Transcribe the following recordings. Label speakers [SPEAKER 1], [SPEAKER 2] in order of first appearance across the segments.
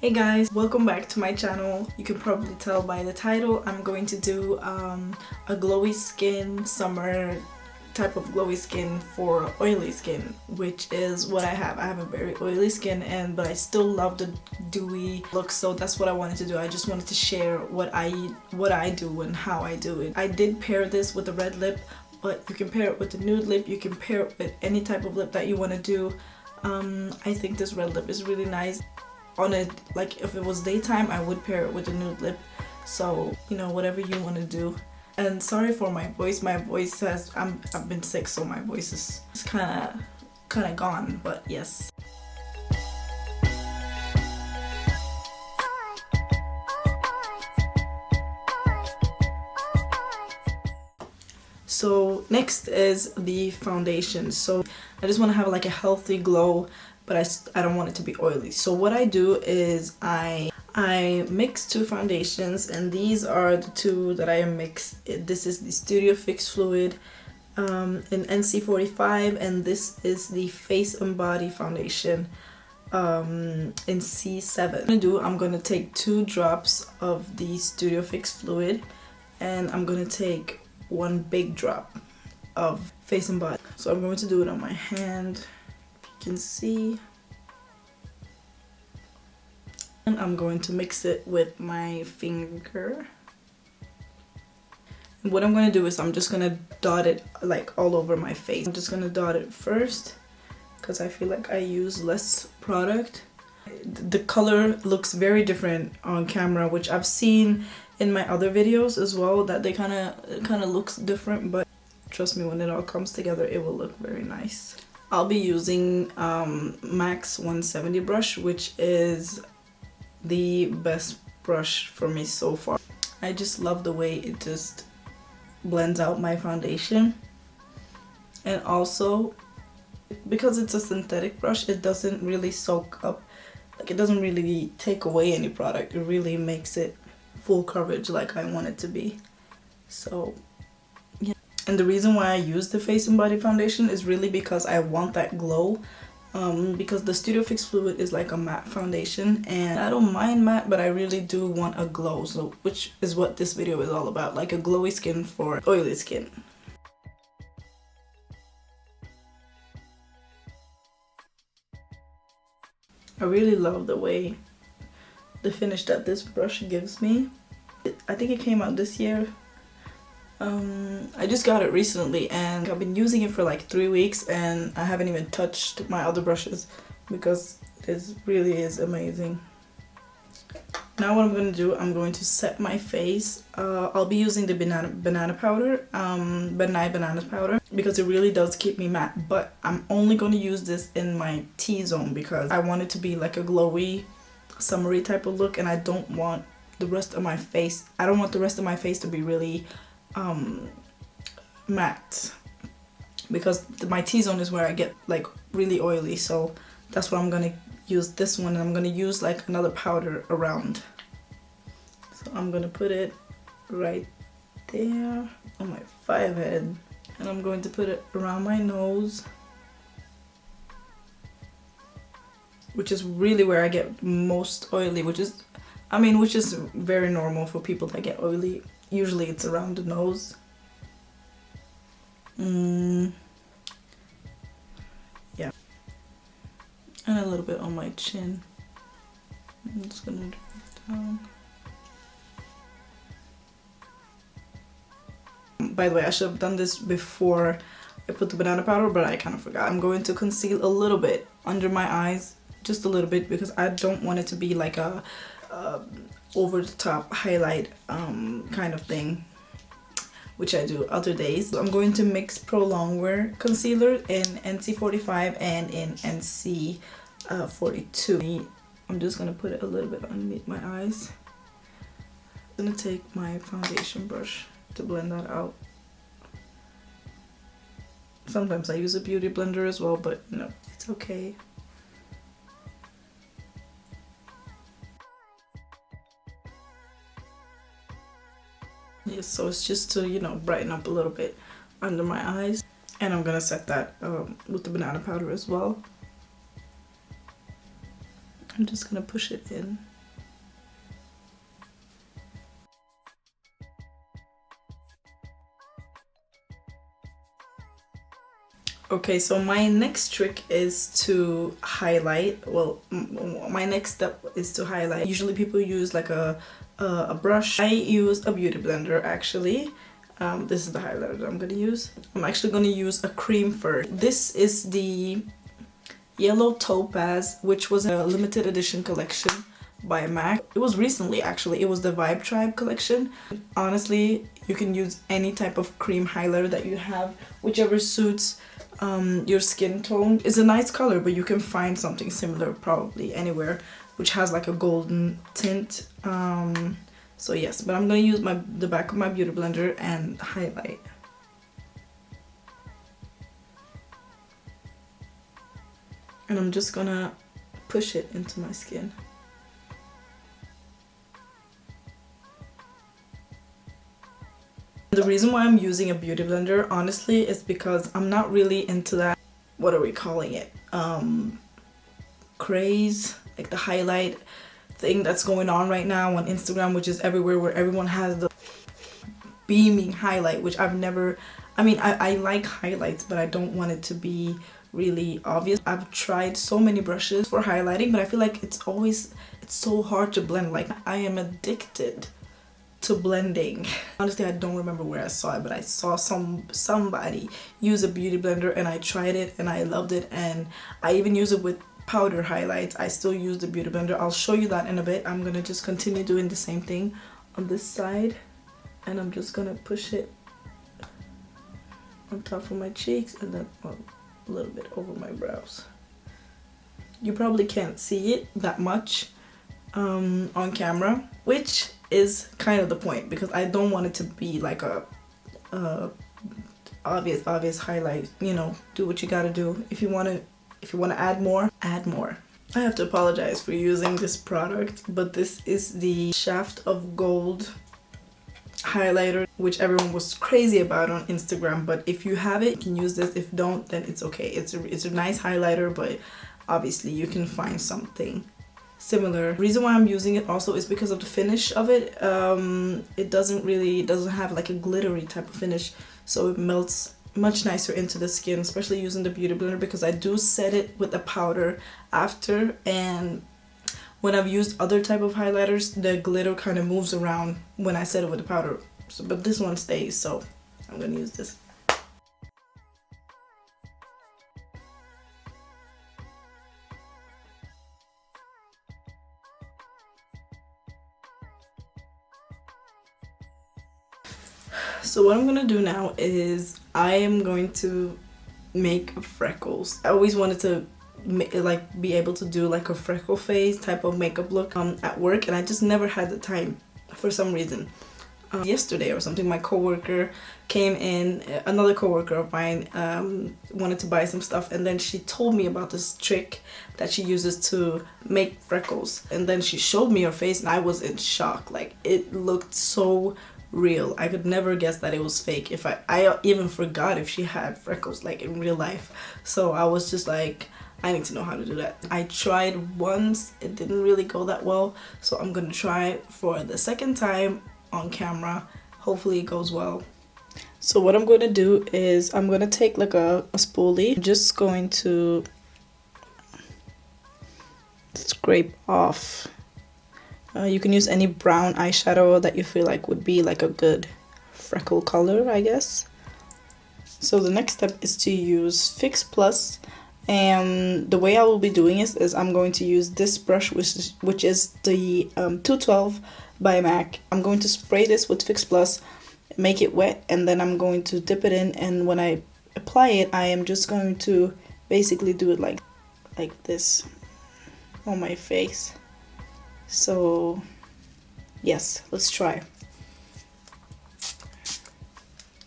[SPEAKER 1] Hey guys, welcome back to my channel. You can probably tell by the title I'm going to do a glowy skin summer type of glowy skin for oily skin, which is what I have. I have a very oily skin but I still love the dewy look, so that's what I wanted to do. I just wanted to share what I do and how I do it. I did pair this with a red lip, but you can pair it with a nude lip, you can pair it with any type of lip that you want to do. I think this red lip is really nice. On it, like if it was daytime, I would pair it with a nude lip, so you know, whatever you want to do. And sorry for my voice has I've been sick, so my voice is kind of gone, but yes. So next is the foundation. So I just want to have like a healthy glow, but I don't want it to be oily. So what I do is I mix two foundations, and these are the two that I mixed. This is the Studio Fix Fluid in NC45, and this is the Face and Body Foundation in C7. I'm gonna take 2 drops of the Studio Fix Fluid, and I'm gonna take 1 big drop of Face and Body. So I'm going to do it on my hand, you can see, and I'm going to mix it with my finger. And what I'm going to do is I'm just going to dot it like all over my face. I'm just going to dot it first because I feel like I use less product. The color looks very different on camera, which I've seen in my other videos as well, that they kind of looks different, but trust me, when it all comes together it will look very nice. I'll be using Max 170 brush, which is the best brush for me so far. I just love the way it just blends out my foundation, and also because it's a synthetic brush, it doesn't really soak up, like it doesn't really take away any product. It really makes it full coverage like I want it to be. So yeah, and the reason why I use the Face and Body foundation is really because I want that glow, because the Studio Fix Fluid is like a matte foundation, and I don't mind matte, but I really do want a glow, so which is what this video is all about, like a glowy skin for oily skin. I really love the way the finish that this brush gives me. I think it came out this year. I just got it recently, and I've been using it for like 3 weeks, and I haven't even touched my other brushes because it really is amazing. Now what I'm going to do, I'm going to set my face. I'll be using the banana powder, Nye Banana Powder, because it really does keep me matte, but I'm only going to use this in my T-zone because I want it to be like a glowy, summery type of look, and I don't want the rest of my face, to be really matte, because my T-zone is where I get like really oily, so that's why I'm gonna use this one, and I'm gonna use like another powder around. So I'm gonna put it right there on my forehead, and I'm going to put it around my nose, which is really where I get most oily, which is very normal for people that get oily. Usually it's around the nose. Yeah. And a little bit on my chin. I'm just gonna drag it down. By the way, I should have done this before I put the banana powder, but I kind of forgot. I'm going to conceal a little bit under my eyes, just a little bit, because I don't want it to be like a over the top highlight kind of thing, which I do other days. So I'm going to mix Pro Longwear concealer in NC45 and in NC42. I'm just gonna put it a little bit underneath my eyes. I'm gonna take my foundation brush to blend that out. Sometimes I use a beauty blender as well, but you know, it's okay. Yes, so it's just to, you know, brighten up a little bit under my eyes. And I'm gonna set that with the banana powder as well. I'm just gonna push it in. Okay, so my next trick is to highlight. Well, my next step is to highlight. Usually people use like a brush. I use a beauty blender actually. This is the highlighter that I'm gonna use. I'm actually gonna use a cream first. This is the yellow topaz, which was a limited edition collection by MAC. It was recently actually. It was the Vibe Tribe collection. Honestly, you can use any type of cream highlighter that you have, whichever suits your skin tone. It's a nice color, but you can find something similar probably anywhere which has like a golden tint. So yes, but I'm gonna use the back of my beauty blender and highlight. And I'm just gonna push it into my skin. The reason why I'm using a beauty blender, honestly, is because I'm not really into that, what are we calling it, craze, like the highlight thing that's going on right now on Instagram, which is everywhere, where everyone has the beaming highlight, which I've never, I mean, I like highlights, but I don't want it to be really obvious. I've tried so many brushes for highlighting, but I feel like it's so hard to blend. Like, I am addicted to blending. Honestly, I don't remember where I saw it, but I saw somebody use a beauty blender and I tried it and I loved it, and I even use it with powder highlights. I still use the beauty blender. I'll show you that in a bit. I'm gonna just continue doing the same thing on this side, and I'm just gonna push it on top of my cheeks and then a little bit over my brows. You probably can't see it that much on camera, which is kind of the point, because I don't want it to be like a obvious highlight. You know, do what you gotta do. If you want to add more, add more. I have to apologize for using this product, but this is the Shaft of Gold highlighter, which everyone was crazy about on Instagram. But if you have it, you can use this. If don't, then it's okay. It's a nice highlighter, but obviously you can find something similar. The reason why I'm using it also is because of the finish of it. It doesn't have like a glittery type of finish, so it melts much nicer into the skin, especially using the beauty blender, because I do set it with a powder after, and when I've used other type of highlighters, the glitter kind of moves around when I set it with the powder. So, but this one stays, so I'm gonna use this. So what I'm gonna do now is I am going to make freckles. I always wanted to be able to do like a freckle face type of makeup look at work, and I just never had the time for some reason. Yesterday or something, my coworker came in, another coworker of mine wanted to buy some stuff, and then she told me about this trick that she uses to make freckles, and then she showed me her face and I was in shock. Like, it looked so real. I could never guess that it was fake. If I even forgot if she had freckles like in real life. So I was just like, I need to know how to do that. I tried once, it didn't really go that well, so I'm gonna try for the second time on camera. Hopefully it goes well. So what I'm going to do is I'm going to take like a spoolie. I'm just going to scrape off. You can use any brown eyeshadow that you feel like would be like a good freckle color, I guess. So the next step is to use Fix Plus, and the way I will be doing it is I'm going to use this brush, which is the 212 by MAC. I'm going to spray this with Fix Plus, make it wet, and then I'm going to dip it in, and when I apply it, I am just going to basically do it like this on my face. So yes, let's try.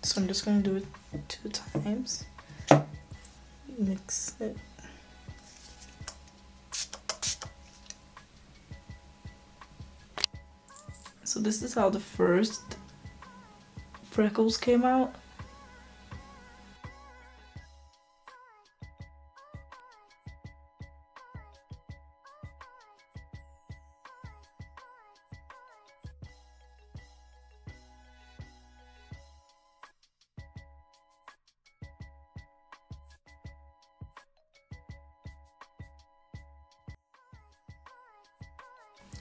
[SPEAKER 1] So I'm just going to do it 2 times. Mix it. So this is how the first freckles came out.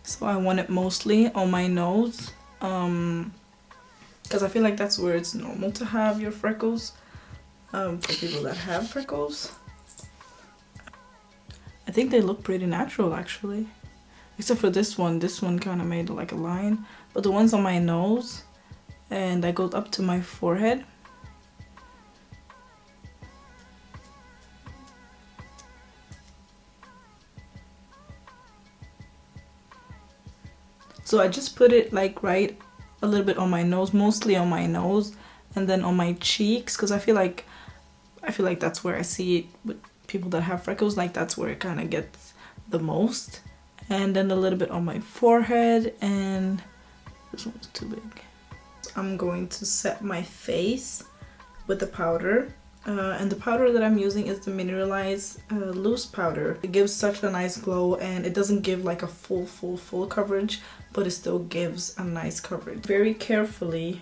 [SPEAKER 1] So I want it mostly on my nose, because I feel like that's where it's normal to have your freckles, for people that have freckles. I think they look pretty natural actually, except for this one. This one kind of made like a line, but the ones on my nose and that goes up to my forehead, so I just put it like right a little bit on my nose, mostly on my nose, and then on my cheeks, because I feel like that's where I see it with people that have freckles, like that's where it kind of gets the most. And then a little bit on my forehead, and this one's too big. I'm going to set my face with the powder. And the powder that I'm using is the Mineralize loose powder. It gives such a nice glow, and it doesn't give like a full coverage, but it still gives a nice coverage. Very carefully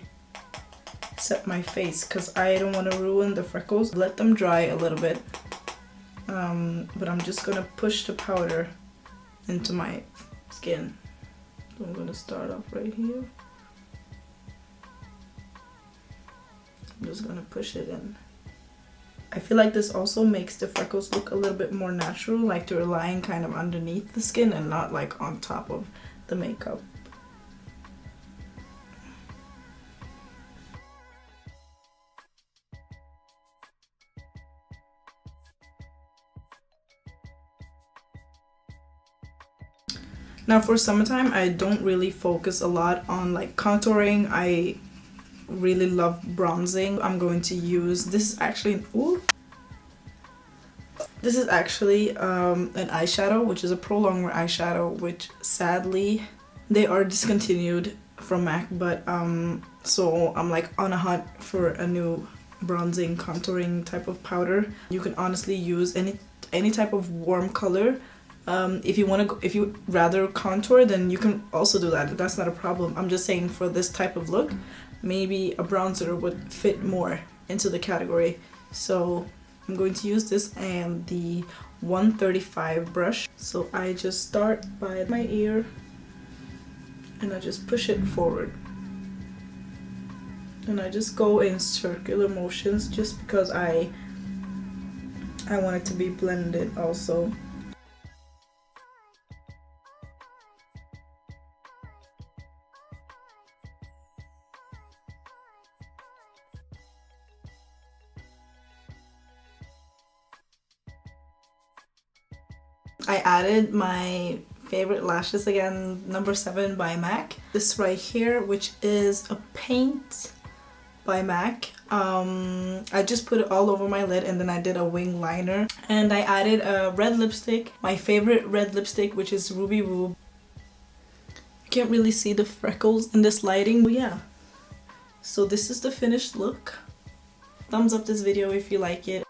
[SPEAKER 1] set my face because I don't want to ruin the freckles. Let them dry a little bit, but I'm just gonna push the powder into my skin. So I'm gonna start off right here. I'm just gonna push it in. I feel like this also makes the freckles look a little bit more natural, like they're lying kind of underneath the skin and not like on top of the makeup. Now for summertime, I don't really focus a lot on like contouring. I really love bronzing. I'm going to use, this is actually an eyeshadow, which is a pro longwear eyeshadow, which sadly they are discontinued from MAC, but so I'm like on a hunt for a new bronzing contouring type of powder. You can honestly use any type of warm color. If you rather contour, then you can also do that. That's not a problem. I'm just saying for this type of look, maybe a bronzer would fit more into the category. So I'm going to use this and the 135 brush. So I just start by my ear and I just push it forward. And I just go in circular motions just because I want it to be blended also. I added my favorite lashes again, number 7 by MAC. This right here, which is a paint by MAC. I just put it all over my lid and then I did a wing liner. And I added a red lipstick, my favorite red lipstick, which is Ruby Woo. You can't really see the freckles in this lighting, but yeah. So this is the finished look. Thumbs up this video if you like it.